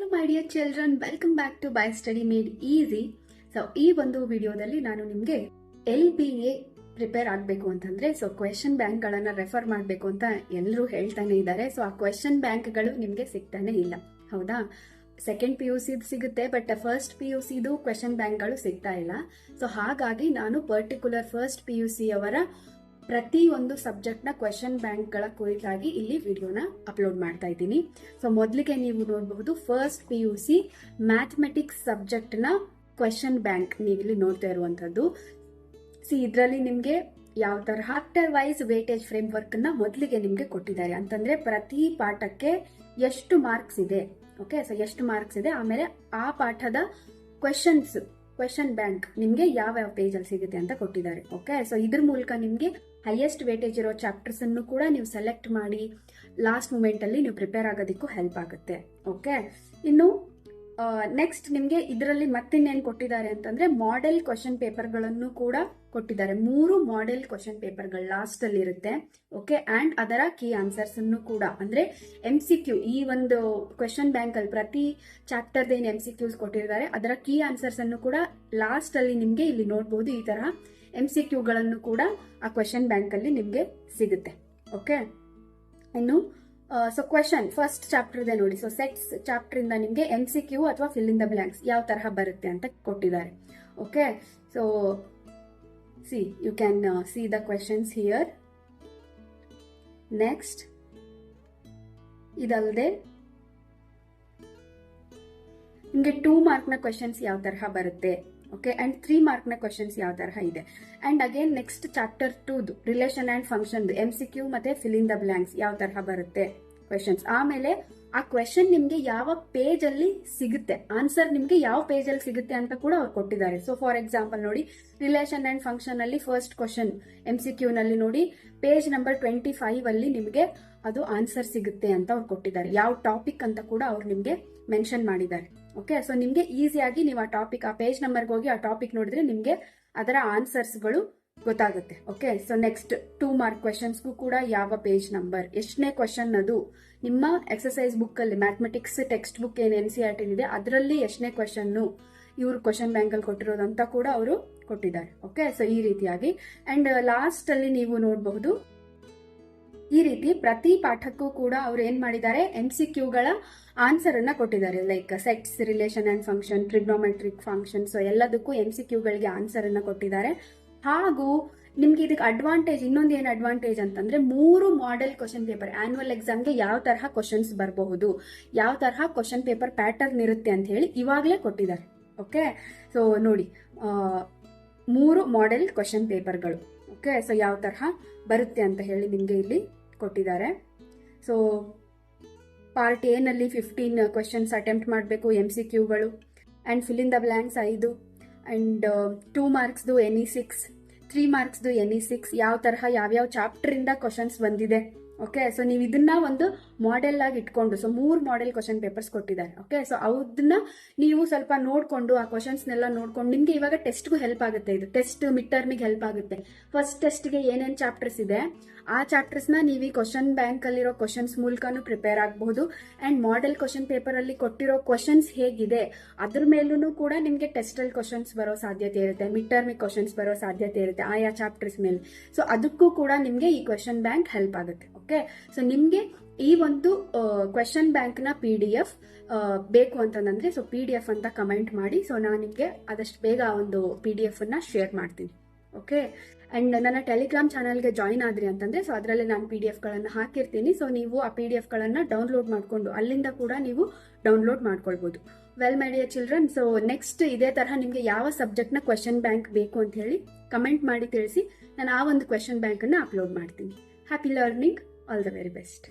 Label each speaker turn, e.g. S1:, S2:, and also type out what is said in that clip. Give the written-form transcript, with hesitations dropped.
S1: Hello my dear children, welcome back to By Study Made Easy. So ಈ ಒಂದು ವಿಡಿಯೋದಲ್ಲಿ ನಾನು ನಿಮಗೆ LBA ಪ್ರಿಪೇರ್ ಆಗಬೇಕು ಅಂತಂದ್ರೆ ಕ್ವೆಶನ್ ಬ್ಯಾಂಕ್ಗಳನ್ನು ರೆಫರ್ ಮಾಡಬೇಕು ಅಂತ ಎಲ್ಲರೂ ಹೇಳ್ತಾನೆ ಇದ್ದಾರೆ. ಆ ಕ್ವೆಶನ್ ಬ್ಯಾಂಕ್ಗಳು ನಿಮಗೆ ಸಿಗ್ತಾನೆ ಇಲ್ಲ, ಹೌದಾ? ಸೆಕೆಂಡ್ PUC ಸಿಗುತ್ತೆ, ಬಟ್ ಫಸ್ಟ್ PUCದು ಕ್ವೆಶನ್ ಬ್ಯಾಂಕ್ಗಳು ಸಿಗ್ತಾ ಇಲ್ಲ. ಹಾಗಾಗಿ ನಾನು ಪರ್ಟಿಕ್ಯುಲರ್ ಫಸ್ಟ್ PUC ಅವರ ಪ್ರತಿ ಒಂದು ಸಬ್ಜೆಕ್ಟ್ನ ಕ್ವೆಶನ್ ಬ್ಯಾಂಕ್ಗಳ ಕುರಿತಾಗಿ ಇಲ್ಲಿ ವಿಡಿಯೋನ ಅಪ್ಲೋಡ್ ಮಾಡ್ತಾ ಇದ್ದೀನಿ. ಮೊದಲಿಗೆ ನೀವು ನೋಡಬಹುದು ಫಸ್ಟ್ PUC ಮ್ಯಾಥಮೆಟಿಕ್ಸ್ ಸಬ್ಜೆಕ್ಟ್ನ ಕ್ವೆಶನ್ ಬ್ಯಾಂಕ್ ನೀವಿಲ್ಲಿ ನೋಡ್ತಾ ಇರುವಂತದ್ದು. ಇದರಲ್ಲಿ ನಿಮಗೆ ಯಾವ ತರಹ chapter wise weightage framework ನ ಮೊದಲಿಗೆ ನಿಮಗೆ ಕೊಟ್ಟಿದ್ದಾರೆ ಅಂತಂದ್ರೆ ಪ್ರತಿ ಪಾಠಕ್ಕೆ ಎಷ್ಟು ಮಾರ್ಕ್ಸ್ ಇದೆ, ಓಕೆ? ಎಷ್ಟು ಮಾರ್ಕ್ಸ್ ಇದೆ, ಆಮೇಲೆ ಆ ಪಾಠದ ಕ್ವೆಶನ್ ಬ್ಯಾಂಕ್ ನಿಮ್ಗೆ ಯಾವ ಪೇಜ್ ಅಲ್ಲಿ ಸಿಗುತ್ತೆ ಅಂತ ಕೊಟ್ಟಿದ್ದಾರೆ, ಓಕೆ? ಇದ್ರ ಮೂಲಕ ನಿಮ್ಗೆ ಹೈಯೆಸ್ಟ್ ವೇಟೇಜ್ ಇರೋ ಚಾಪ್ಟರ್ಸ್ ಅನ್ನು ಕೂಡ ನೀವು ಸೆಲೆಕ್ಟ್ ಮಾಡಿ ಲಾಸ್ಟ್ ಮೂಮೆಂಟ್ ಅಲ್ಲಿ ನೀವು ಪ್ರಿಪೇರ್ ಆಗೋದಕ್ಕೂ ಹೆಲ್ಪ್ ಆಗುತ್ತೆ, ಓಕೆ? ಇನ್ನು ನೆಕ್ಸ್ಟ್ ನಿಮ್ಗೆ ಇದರಲ್ಲಿ ಮತ್ತಿನ್ನೇನು ಕೊಟ್ಟಿದ್ದಾರೆ ಅಂತಂದ್ರೆ ಮಾಡೆಲ್ ಕ್ವೆಶನ್ ಪೇಪರ್ಗಳನ್ನು ಕೂಡ ಕೊಟ್ಟಿದ್ದಾರೆ. 3 ಮಾಡೆಲ್ ಕ್ವೆಶನ್ ಪೇಪರ್ಗಳು ಲಾಸ್ಟ್ ಅಲ್ಲಿ ಇರುತ್ತೆ, ಓಕೆ? ಅಂಡ್ ಅದರ ಕೀ ಆನ್ಸರ್ಸ್ ಅನ್ನು ಕೂಡ ಅಂದ್ರೆ MCQ, ಈ ಒಂದು ಕ್ವೆಶನ್ ಬ್ಯಾಂಕ್ ಅಲ್ಲಿ ಪ್ರತಿ ಚಾಪ್ಟರ್ ಏನು MCQs ಕೊಟ್ಟಿದ್ದಾರೆ ಅದರ ಕೀ ಆನ್ಸರ್ಸ್ ಅನ್ನು ಕೂಡ ಲಾಸ್ಟ್ ಅಲ್ಲಿ ನಿಮ್ಗೆ ಇಲ್ಲಿ ನೋಡಬಹುದು. ಈ ತರ MCQಗಳನ್ನು ಕೂಡ ಆ ಕ್ವೆಶನ್ ಬ್ಯಾಂಕ್ ಅಲ್ಲಿ ನಿಮ್ಗೆ ಸಿಗುತ್ತೆ, ಓಕೆ? ಇನ್ನು ಕ್ವೆಶನ್ ಫಸ್ಟ್ ಚಾಪ್ಟರ್ ಇದೆ ನೋಡಿ. ಸೆಟ್ಸ್ ಚಾಪ್ಟರ್ ಇಂದ ನಿಮ್ಗೆ MCQ ಅಥವಾ ಫಿಲ್ ಇನ್ ದ ಬ್ಲಾಂಕ್ಸ್ ಯಾವ ತರಹ ಬರುತ್ತೆ ಅಂತ ಕೊಟ್ಟಿದ್ದಾರೆ, okay? You can see the questions here. Next, ಇದಲ್ಲದೆ ನಿಮಗೆ 2 ಮಾರ್ಕ್ನ ಕ್ವೆಶನ್ಸ್ ಯಾವ ತರಹ ಬರುತ್ತೆ, ಓಕೆ? ಅಂಡ್ 3 ಮಾರ್ಕ್ನ ಕ್ವೆಶನ್ಸ್ ಯಾವ ತರಹ ಇದೆ. And again next chapter 2 relation and function MCQ ಮತ್ತೆ ಫಿಲ್ ಇನ್ ದ ಬ್ಲಾಂಕ್ಸ್ ಯಾವ ತರಹ ಬರುತ್ತೆ ಕ್ವೆಶನ್ಸ್. ಆಮೇಲೆ ಆ ಕ್ವೆಶನ್ ನಿಮ್ಗೆ ಯಾವ ಪೇಜ್ ಅಲ್ಲಿ ಸಿಗುತ್ತೆ, ಆನ್ಸರ್ ನಿಮ್ಗೆ ಯಾವ ಪೇಜ್ ಅಲ್ಲಿ ಸಿಗುತ್ತೆ ಅಂತ ಕೂಡ ಅವ್ರು ಕೊಟ್ಟಿದ್ದಾರೆ. ಫಾರ್ ಎಕ್ಸಾಂಪಲ್ ನೋಡಿ, ರಿಲೇಷನ್ ಅಂಡ್ ಫಂಕ್ಷನ್ ಅಲ್ಲಿ ಫಸ್ಟ್ ಕ್ವೆಶನ್ MCQ ನಲ್ಲಿ ನೋಡಿ ಪೇಜ್ ನಂಬರ್ 25 ಅಲ್ಲಿ ನಿಮ್ಗೆ ಅದು ಆನ್ಸರ್ ಸಿಗುತ್ತೆ ಅಂತ ಅವ್ರು ಕೊಟ್ಟಿದ್ದಾರೆ. ಯಾವ ಟಾಪಿಕ್ ಅಂತ ಕೂಡ ಅವ್ರು ನಿಮ್ಗೆ ಮೆನ್ಷನ್ ಮಾಡಿದ್ದಾರೆ, ಓಕೆ? ನಿಮ್ಗೆ ಈಸಿಯಾಗಿ ನೀವು ಆ ಟಾಪಿಕ್, ಆ ಪೇಜ್ ನಂಬರ್ಗೆ ಹೋಗಿ ಆ ಟಾಪಿಕ್ ನೋಡಿದ್ರೆ ನಿಮ್ಗೆ ಅದರ ಆನ್ಸರ್ಸ್ಗಳು ಗೊತ್ತಾಗುತ್ತೆ, ಓಕೆ? ನೆಕ್ಸ್ಟ್ 2 ಮಾರ್ಕ್ ಕ್ವೆಶನ್ಸ್ಗೂ ಕೂಡ ಯಾವ ಪೇಜ್ ನಂಬರ್, ಎಷ್ಟನೇ ಕ್ವೆಶನ್ ಅದು, ನಿಮ್ಮ ಎಕ್ಸರ್ಸೈಸ್ ಬುಕ್ ಅಲ್ಲಿ ಮ್ಯಾಥಮೆಟಿಕ್ಸ್ ಟೆಕ್ಸ್ಟ್ ಬುಕ್ ಏನು NCERT ಇದೆ ಅದರಲ್ಲಿ ಎಷ್ಟನೇ ಕ್ವೆಶನ್ ಇವರು ಕ್ವೆಶನ್ ಬ್ಯಾಂಕ್ ಅಲ್ಲಿ ಕೊಟ್ಟಿರೋದಂತ ಕೂಡ ಅವರು ಕೊಟ್ಟಿದ್ದಾರೆ, ಓಕೆ? ಈ ರೀತಿಯಾಗಿ ಅಂಡ್ ಲಾಸ್ಟ್ ಅಲ್ಲಿ ನೀವು ನೋಡಬಹುದು ಈ ರೀತಿ ಪ್ರತಿ ಪಾಠಕ್ಕೂ ಕೂಡ ಅವ್ರು ಏನ್ ಮಾಡಿದ್ದಾರೆ, MCQಗಳ ಆನ್ಸರ್ ಅನ್ನ ಕೊಟ್ಟಿದ್ದಾರೆ. Like sets, relation and function, trigonometric function, ಎಲ್ಲದಕ್ಕೂ MCQಗಳಿಗೆ ಆನ್ಸರ್ ಅನ್ನ ಕೊಟ್ಟಿದ್ದಾರೆ. ಹಾಗೂ ನಿಮ್ಗೆ ಇದಕ್ಕೆ ಅಡ್ವಾಂಟೇಜ್, ಇನ್ನೊಂದು ಏನು ಅಡ್ವಾಂಟೇಜ್ ಅಂತಂದ್ರೆ 3 ಮಾಡೆಲ್ ಕ್ವೆಶನ್ ಪೇಪರ್ ಆನ್ಯುವಲ್ ಎಕ್ಸಾಮ್ಗೆ ಯಾವ ತರಹ ಕ್ವೆಶನ್ಸ್ ಬರಬಹುದು, ಯಾವ ತರಹ ಕ್ವೆಶನ್ ಪೇಪರ್ ಪ್ಯಾಟರ್ನ್ ಇರುತ್ತೆ ಅಂತ ಹೇಳಿ ಇವಾಗಲೇ ಕೊಟ್ಟಿದ್ದಾರೆ, ಓಕೆ? ನೋಡಿ 3 ಮಾಡೆಲ್ ಕ್ವೆಶನ್ ಪೇಪರ್ಗಳು, ಓಕೆ? ಯಾವ ತರಹ ಬರುತ್ತೆ ಅಂತ ಹೇಳಿ ನಿಮ್ಗೆ ಇಲ್ಲಿ ಕೊಟ್ಟಿದ್ದಾರೆ. ಪಾರ್ಟ್ A ನಲ್ಲಿ 15 ಕ್ವೆಶನ್ಸ್ ಅಟೆಂಪ್ಟ್ ಮಾಡಬೇಕು MCQಗಳು, and fill in the blanks 5, and 2 ಮಾರ್ಕ್ಸ್ದು NE6, 3 ಮಾರ್ಕ್ಸ್ದು NE6. ಯಾವ ತರಹ ಯಾವ್ಯಾವ ಚಾಪ್ಟರ್ ಇಂದ ಕ್ವೆಶನ್ಸ್ ಬಂದಿದೆ, ಓಕೆ? ನೀವು ಇದನ್ನ ಒಂದು ಮಾಡೆಲ್ ಆಗಿ ಇಟ್ಕೊಂಡು 3 ಮಾಡೆಲ್ ಕ್ವೆಶನ್ ಪೇಪರ್ಸ್ ಕೊಟ್ಟಿದ್ದಾರೆ, ಓಕೆ? ಅದನ್ನ ನೀವು ಸ್ವಲ್ಪ ನೋಡ್ಕೊಂಡು ಆ ಕ್ವೆಶನ್ಸ್ನೆಲ್ಲ ನೋಡ್ಕೊಂಡು ನಿಮ್ಗೆ ಇವಾಗ ಟೆಸ್ಟ್ಗೂ ಹೆಲ್ಪ್ ಆಗುತ್ತೆ. ಇದು ಟೆಸ್ಟ್ ಮಿಡ್ ಟರ್ಮಿಗೆ ಹೆಲ್ಪ್ ಆಗುತ್ತೆ. ಫಸ್ಟ್ ಟೆಸ್ಟ್ಗೆ ಏನೇನು ಚಾಪ್ಟರ್ಸ್ ಇದೆ ಆ ಚಾಪ್ಟರ್ಸ್ನ ನೀವು ಈ ಕ್ವೆಶನ್ ಬ್ಯಾಂಕ್ ಅಲ್ಲಿರೋ ಕ್ವೆಶನ್ಸ್ ಮೂಲಕನೂ ಪ್ರಿಪೇರ್ ಆಗಬಹುದು. ಅಂಡ್ ಮಾಡೆಲ್ ಕ್ವೆಶನ್ ಪೇಪರ್ ಅಲ್ಲಿ ಕೊಟ್ಟಿರೋ ಕ್ವೆಶನ್ಸ್ ಹೇಗಿದೆ ಅದ್ರ ಮೇಲೂ ಕೂಡ ನಿಮ್ಗೆ ಟೆಸ್ಟ್ ಅಲ್ಲಿ ಕ್ವೆಶನ್ಸ್ ಬರೋ ಸಾಧ್ಯತೆ ಇರುತ್ತೆ, ಮಿಡ್ ಟರ್ಮಿಗೆ ಕ್ವೆಶನ್ಸ್ ಬರೋ ಸಾಧ್ಯತೆ ಇರುತ್ತೆ ಆಯಾ ಚಾಪ್ಟರ್ಸ್ ಮೇಲೆ. ಅದಕ್ಕೂ ಕೂಡ ನಿಮ್ಗೆ ಈ ಕ್ವೆಶನ್ ಬ್ಯಾಂಕ್ ಹೆಲ್ಪ್ ಆಗುತ್ತೆ, ಓಕೆ? ನಿಮ್ಗೆ ಈ ಒಂದು ಕ್ವೆಶನ್ ಬ್ಯಾಂಕ್ ನ PDF ಬೇಕು ಅಂತಂದ್ರೆ PDF ಅಂತ ಕಮೆಂಟ್ ಮಾಡಿ. ನಾನು ನಿಮ್ಗೆ ಆದಷ್ಟು ಬೇಗ ಆ ಒಂದು PDF ಅನ್ನ ಶೇರ್ ಮಾಡ್ತೀನಿ, ಓಕೆ? ಅಂಡ್ ನನ್ನ ಟೆಲಿಗ್ರಾಮ್ ಚಾನಲ್ಗೆ ಜಾಯಿನ್ ಆದ್ರಿ ಅಂತಂದ್ರೆ ಅದರಲ್ಲಿ ನಾನು PDF ಗಳನ್ನ ಹಾಕಿರ್ತೀನಿ. ನೀವು ಆ PDF ಗಳನ್ನ ಡೌನ್ಲೋಡ್ ಮಾಡ್ಕೊಂಡು ಅಲ್ಲಿಂದ ಕೂಡ ನೀವು ಡೌನ್ಲೋಡ್ ಮಾಡ್ಕೊಳ್ಬಹುದು. Well my dear children, next ಇದೇ ತರಹ ನಿಮ್ಗೆ ಯಾವ ಸಬ್ಜೆಕ್ಟ್ ನ ಕ್ವೆಶನ್ ಬ್ಯಾಂಕ್ ಬೇಕು ಅಂತ ಹೇಳಿ ಕಮೆಂಟ್ ಮಾಡಿ ತಿಳಿಸಿ. ನಾನು ಆ ಒಂದು ಕ್ವೆಶನ್ ಬ್ಯಾಂಕ್ ಅನ್ನ ಅಪ್ಲೋಡ್ ಮಾಡ್ತೀನಿ. Happy learning, all the very best.